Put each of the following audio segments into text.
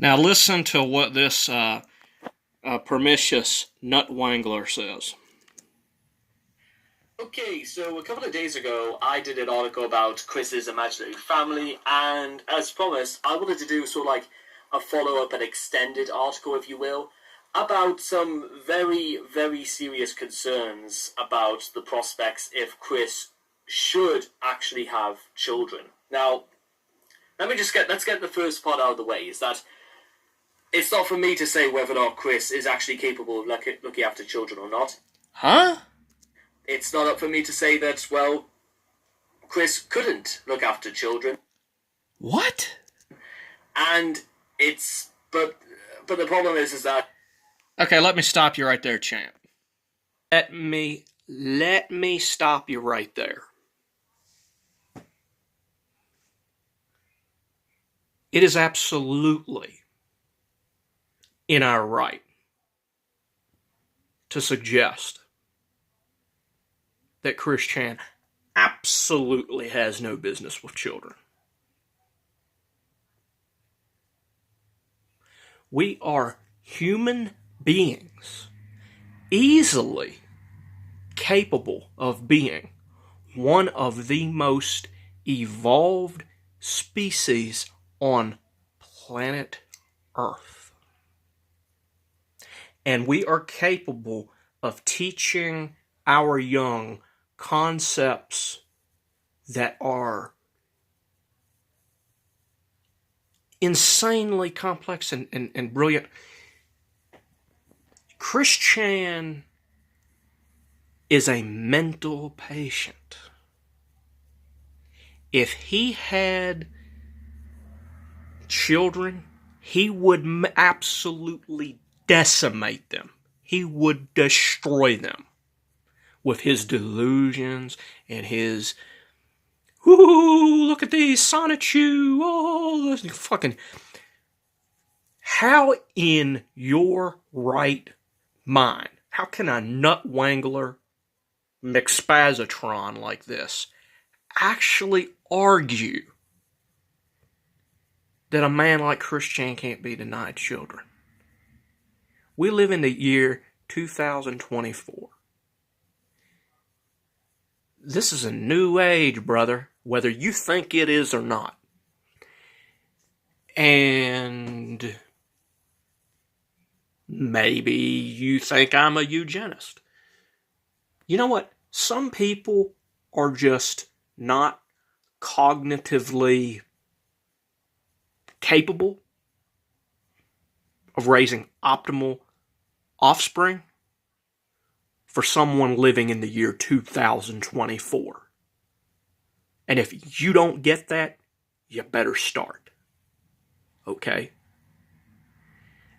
Now listen to what this pernicious nutwangler says. Okay, so a couple of days ago, I did an article about Chris's imaginary family, and as promised, I wanted to do sort of like a follow-up, an extended article, if you will, about some very, very serious concerns about the prospects if Chris should actually have children. Now, let's get the first part out of the way, is that it's not for me to say whether or not Chris is actually capable of looking after children or not. Huh? It's not up for me to say that, well, Chris couldn't look after children. What? And but the problem is that... Okay, let me stop you right there, champ. Let me stop you right there. It is absolutely in our right to suggest that Chris Chan absolutely has no business with children. We are human beings, easily capable of being one of the most evolved species on planet Earth. And we are capable of teaching our young concepts that are insanely complex and brilliant. Chris Chan is a mental patient. If he had children, he would absolutely decimate them. He would destroy them with his delusions and his, ooh, look at these Sonichu, oh, fucking. How in your right mind, how can a nutwangler McSpazatron like this actually argue that a man like Chris Chan can't be denied children? We live in the year 2024. This is a new age, brother, whether you think it is or not. And maybe you think I'm a eugenist. You know what? Some people are just not cognitively capable of raising optimal offspring for someone living in the year 2024. And if you don't get that, you better start. Okay?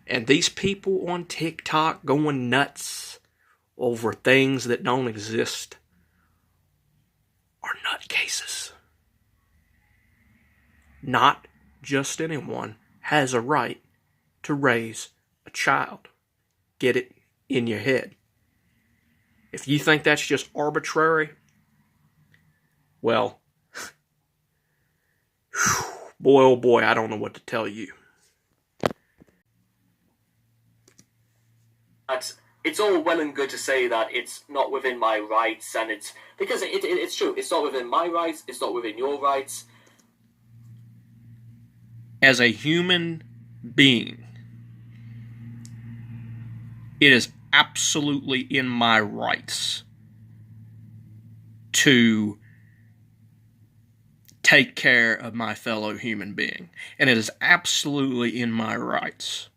And these people on TikTok going nuts over things that don't exist are nutcases. Not just anyone has a right to raise a child. Get it in your head. If you think that's just arbitrary, well, boy, oh boy, I don't know what to tell you. It's all well and good to say that it's not within my rights, and it's because it's true. It's not within my rights. It's not within your rights. As a human being, it is absolutely in my rights to take care of my fellow human being. And it is absolutely in my rights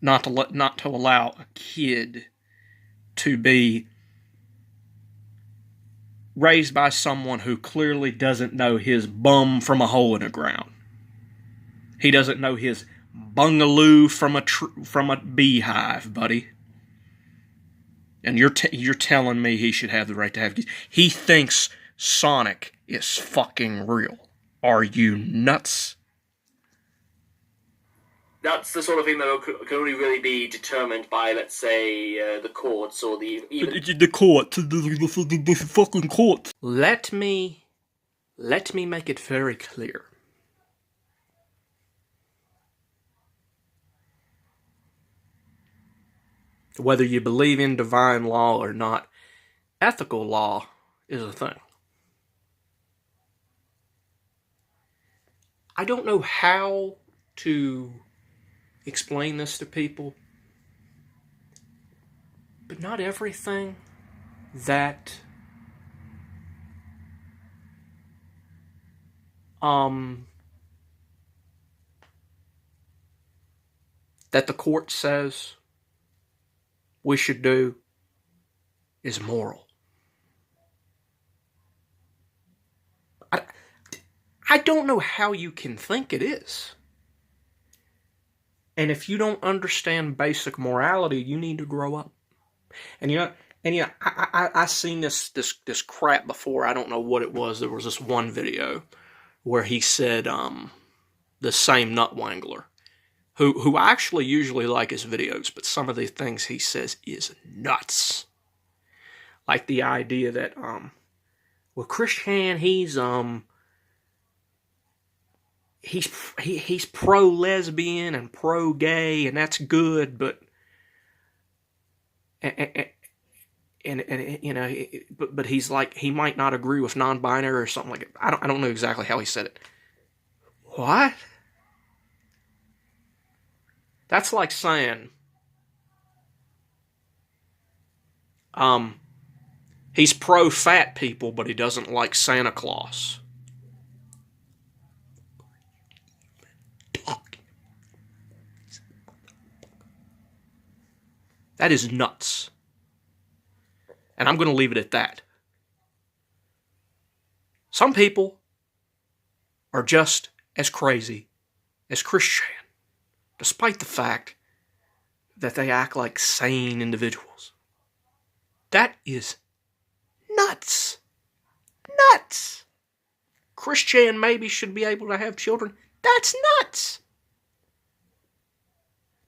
not to allow a kid to be raised by someone who clearly doesn't know his bum from a hole in the ground. He doesn't know his bungaloo from a beehive, buddy. And you're telling me he should have the right to have kids? He thinks Sonic is fucking real. Are you nuts? That's the sort of thing that can only really be determined by, let's say, the courts or the fucking court. Let me make it very clear. Whether you believe in divine law or not, ethical law is a thing. I don't know how to explain this to people, but not everything that that the court says we should do is moral. I don't know how you can think it is. And if you don't understand basic morality, you need to grow up. And I seen this crap before. I don't know what it was. There was this one video where he said the same nutwangler, who I actually usually like his videos, but some of the things he says is nuts. Like the idea that well, Christian, he's pro-lesbian and pro-gay, and that's good, but but he's like, he might not agree with non-binary or something like it. I don't know exactly how he said it. What? That's like saying he's pro-fat people, but he doesn't like Santa Claus. That is nuts. And I'm going to leave it at that. Some people are just as crazy as Christian, despite the fact that they act like sane individuals. That is nuts. Nuts. Christian maybe should be able to have children. That's nuts.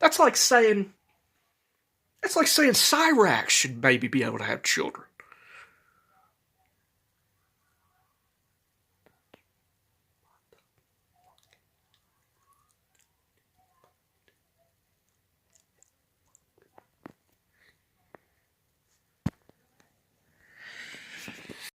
That's like saying CrRaaazy should maybe be able to have children.